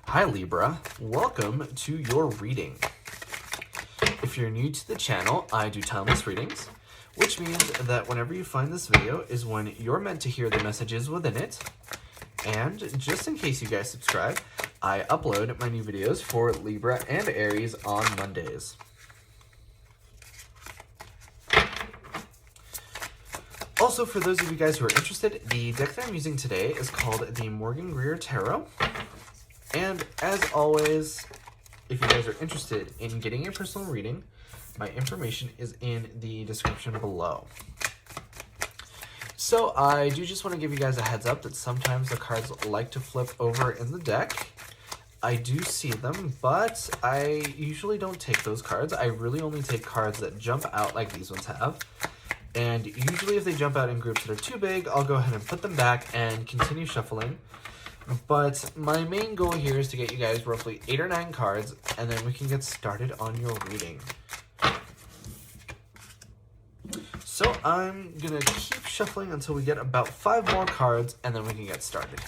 Hi Libra, welcome to your reading. If you're new to the channel, I do timeless readings, which means that whenever you find this video is when you're meant to hear the messages within it. And just in case you guys subscribe, I upload my new videos for Libra and Aries on Mondays. Also, for those of you guys who are interested, the deck that I'm using today is called the Morgan Greer Tarot. And as always, if you guys are interested in getting a personal reading, my information is in the description below. So I do just want to give you guys a heads up that sometimes the cards like to flip over in the deck. I do see them, but I usually don't take those cards. I really only take cards that jump out like these ones have. And usually if they jump out in groups that are too big, I'll go ahead and put them back and continue shuffling. But my main goal here is to get you guys roughly 8 or 9 cards, and then we can get started on your reading. So I'm going to keep shuffling until we get about 5 more cards, and then we can get started.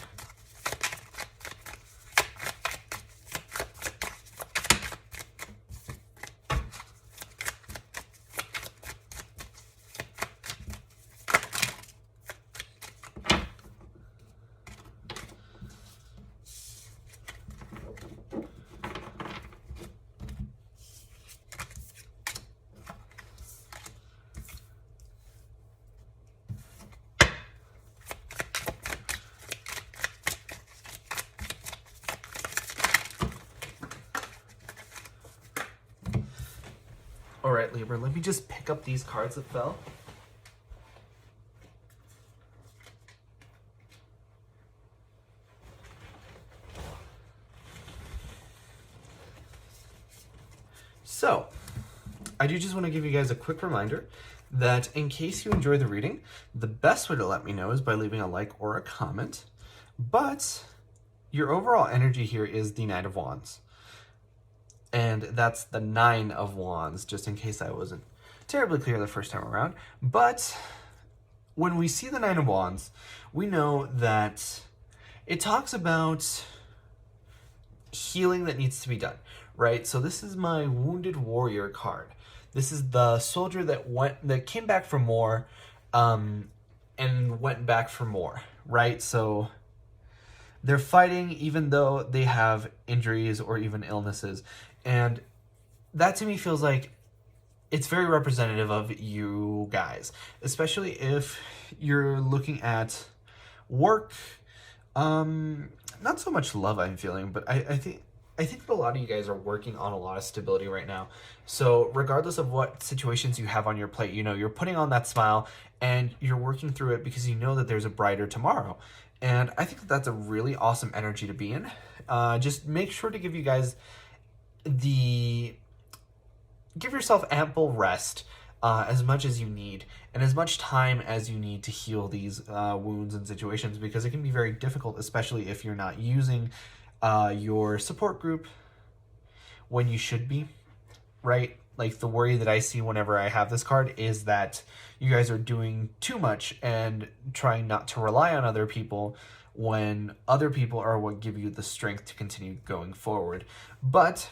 All right, Libra, let me just pick up these cards that fell. So, I do just want to give you guys a quick reminder that in case you enjoy the reading, the best way to let me know is by leaving a like or a comment. But your overall energy here is the Knight of Wands. And that's the 9 of Wands, just in case I wasn't terribly clear the first time around. But when we see the 9 of Wands, we know that it talks about healing that needs to be done, right? So this is my Wounded Warrior card. This is the soldier that came back for more and went back for more, right? So they're fighting even though they have injuries or even illnesses. And that to me feels like it's very representative of you guys, especially if you're looking at work. Not so much love I'm feeling, but I think that a lot of you guys are working on a lot of stability right now. So regardless of what situations you have on your plate, you know, you're putting on that smile and you're working through it because you know that there's a brighter tomorrow. And I think that that's a really awesome energy to be in. Just make sure to give you guys give yourself ample rest as much as you need and as much time as you need to heal these wounds and situations, because it can be very difficult, especially if you're not using your support group when you should be, right? Like the worry that I see whenever I have this card is that you guys are doing too much and trying not to rely on other people when other people are what give you the strength to continue going forward. But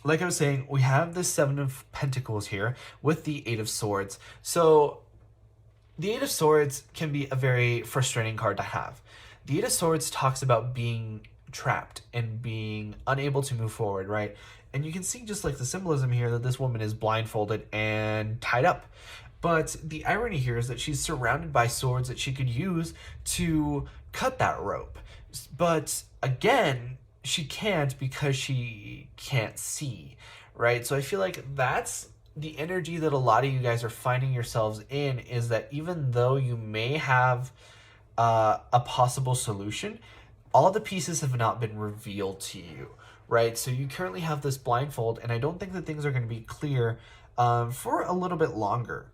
like I was saying, we have the 7 of Pentacles here with the 8 of Swords. So the 8 of Swords can be a very frustrating card to have. The 8 of Swords talks about being trapped and being unable to move forward, right? And you can see just like the symbolism here that this woman is blindfolded and tied up. But the irony here is that she's surrounded by swords that she could use to cut that rope. But again, she can't because she can't see, right? So I feel like that's the energy that a lot of you guys are finding yourselves in, is that even though you may have a possible solution, all the pieces have not been revealed to you, right? So you currently have this blindfold, and I don't think that things are going to be clear for a little bit longer,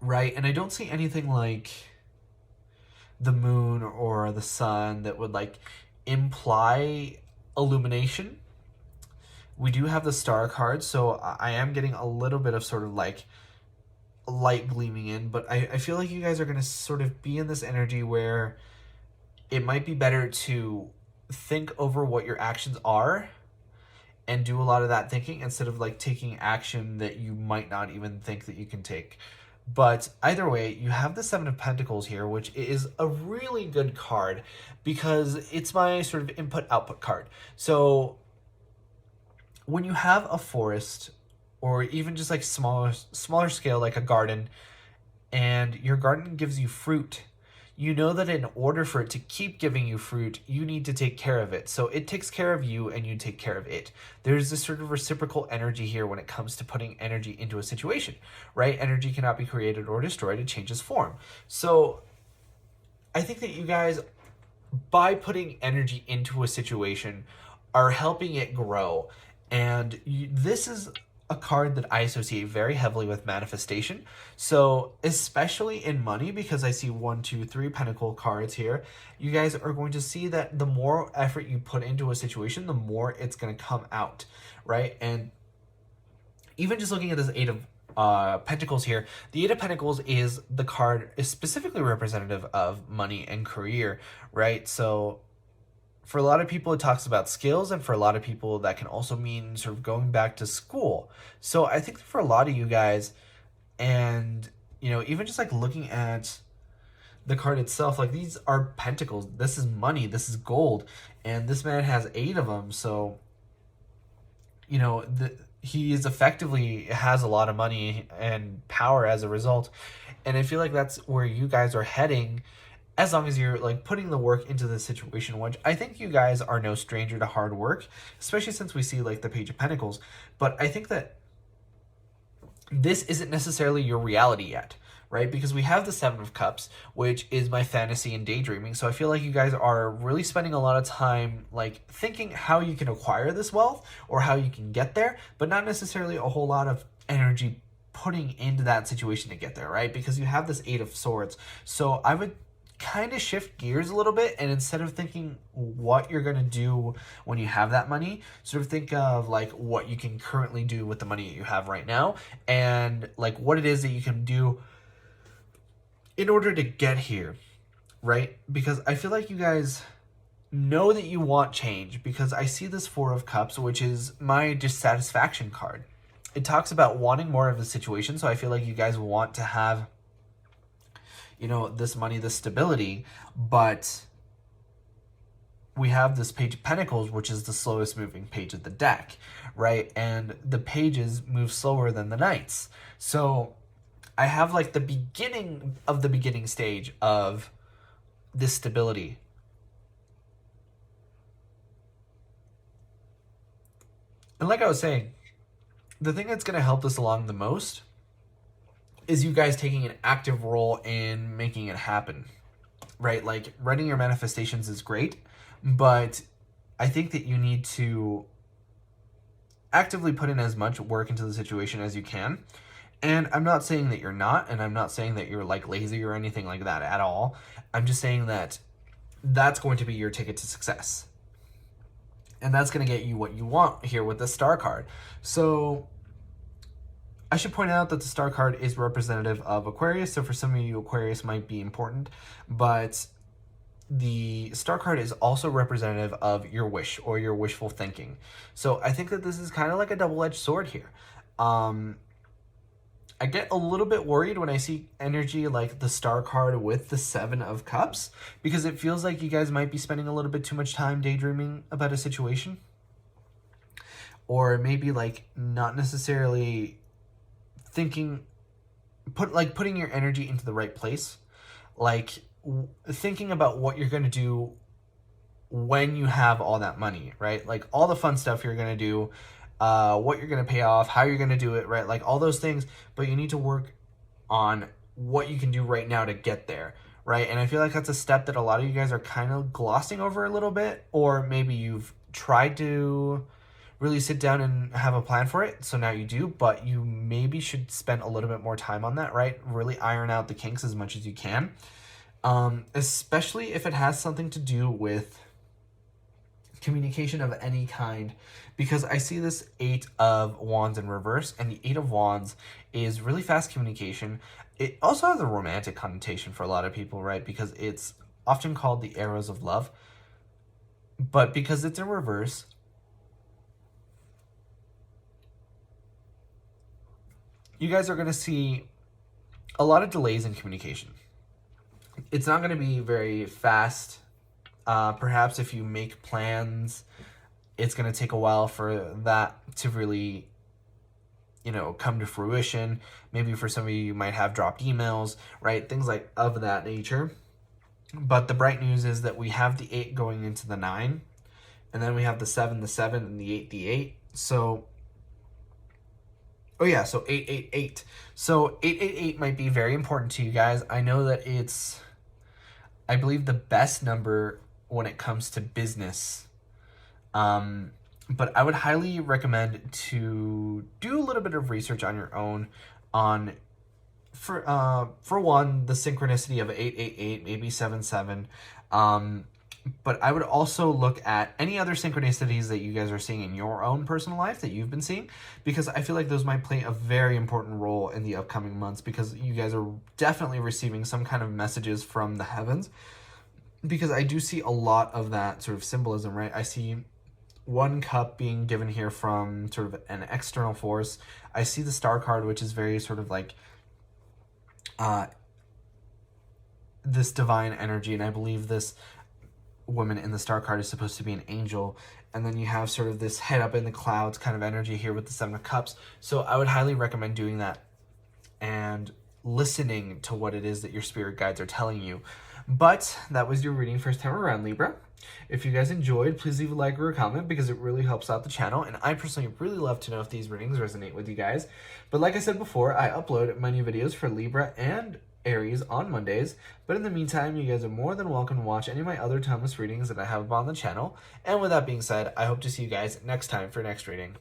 right? And I don't see anything like the moon or the sun that would like imply illumination. We do have the star card, so I am getting a little bit of sort of like light gleaming in, but I feel like you guys are going to sort of be in this energy where it might be better to think over what your actions are and do a lot of that thinking instead of like taking action that you might not even think that you can take. But either way, you have the Seven of Pentacles here, which is a really good card because it's my sort of input-output card. So when you have a forest, or even just like smaller scale, like a garden, and your garden gives you fruit, you know that in order for it to keep giving you fruit, you need to take care of it. So it takes care of you and you take care of it. There's this sort of reciprocal energy here when it comes to putting energy into a situation, right? Energy cannot be created or destroyed, it changes form. So I think that you guys, by putting energy into a situation, are helping it grow. And this is a card that I associate very heavily with manifestation. So especially in money, because I see 1, 2, 3 pentacle cards here, you guys are going to see that the more effort you put into a situation, the more it's going to come out, right? And even just looking at this Eight of Pentacles here, the Eight of Pentacles is the card is specifically representative of money and career, right? So for a lot of people, it talks about skills, and for a lot of people, that can also mean sort of going back to school. So I think for a lot of you guys, and, you know, even just like looking at the card itself, like these are pentacles. This is money. This is gold. And this man has 8 of them. So, you know, he is effectively has a lot of money and power as a result. And I feel like that's where you guys are heading, as long as you're like putting the work into the situation, which I think you guys are no stranger to hard work, especially since we see like the Page of Pentacles. But I think that this isn't necessarily your reality yet, right? Because we have the Seven of Cups, which is my fantasy and daydreaming. So I feel like you guys are really spending a lot of time like thinking how you can acquire this wealth or how you can get there, but not necessarily a whole lot of energy putting into that situation to get there, right? Because you have this Eight of Swords. So I would kind of shift gears a little bit, and instead of thinking what you're going to do when you have that money, sort of think of like what you can currently do with the money that you have right now, and like what it is that you can do in order to get here, right? Because I feel like you guys know that you want change, because I see this Four of Cups, which is my dissatisfaction card. It talks about wanting more of a situation, so I feel like you guys want to have, you know, this money, this stability, but we have this Page of Pentacles, which is the slowest moving page of the deck, right? And the pages move slower than the knights. So I have like the beginning of the beginning stage of this stability. And like I was saying, the thing that's going to help this along the most is you guys taking an active role in making it happen, right? Like writing your manifestations is great, but I think that you need to actively put in as much work into the situation as you can. And I'm not saying that you're not, and I'm not saying that you're like lazy or anything like that at all. I'm just saying that that's going to be your ticket to success. And that's going to get you what you want here with the Star card. So I should point out that the Star card is representative of Aquarius, so for some of you, Aquarius might be important, but the Star card is also representative of your wish or your wishful thinking. So I think that this is kind of like a double-edged sword here. I get a little bit worried when I see energy like the Star card with the Seven of Cups, because it feels like you guys might be spending a little bit too much time daydreaming about a situation, or maybe like not necessarily thinking, putting your energy into the right place, like thinking about what you're going to do when you have all that money, right? Like all the fun stuff you're going to do, what you're going to pay off, how you're going to do it, right? Like all those things, but you need to work on what you can do right now to get there, right? And I feel like that's a step that a lot of you guys are kind of glossing over a little bit, or maybe you've tried to really sit down and have a plan for it, so now you do, but you maybe should spend a little bit more time on that, right? Really iron out the kinks as much as you can, especially if it has something to do with communication of any kind, because I see this Eight of Wands in reverse, and the Eight of Wands is really fast communication. It also has a romantic connotation for a lot of people, right? Because it's often called the arrows of love. But because it's in reverse, you guys are going to see a lot of delays in communication. It's not going to be very fast. Perhaps if you make plans, it's going to take a while for that to really, come to fruition. Maybe for some of you might have dropped emails, right? Things like of that nature. But the bright news is that we have the 8 going into the 9, and then we have the 7, and the 8, the 8. So, so 888. So 888 might be very important to you guys. I know that it's, I believe, the best number when it comes to business. But I would highly recommend to do a little bit of research on your own on, for one, the synchronicity of 888, maybe 77. But I would also look at any other synchronicities that you guys are seeing in your own personal life that you've been seeing, because I feel like those might play a very important role in the upcoming months, because you guys are definitely receiving some kind of messages from the heavens, because I do see a lot of that sort of symbolism, right? I see one cup being given here from sort of an external force. I see the star card, which is very sort of like this divine energy, and I believe this woman in the star card is supposed to be an angel. And then you have sort of this head up in the clouds kind of energy here with the 7 of Cups. So I would highly recommend doing that and listening to what it is that your spirit guides are telling you. But that was your reading first time around, Libra. If you guys enjoyed, please leave a like or a comment, because it really helps out the channel, and I personally really love to know if these readings resonate with you guys. But like I said before, I upload my new videos for Libra and Aries on Mondays, but in the meantime, you guys are more than welcome to watch any of my other timeless readings that I have up on the channel. And with that being said, I hope to see you guys next time for next reading.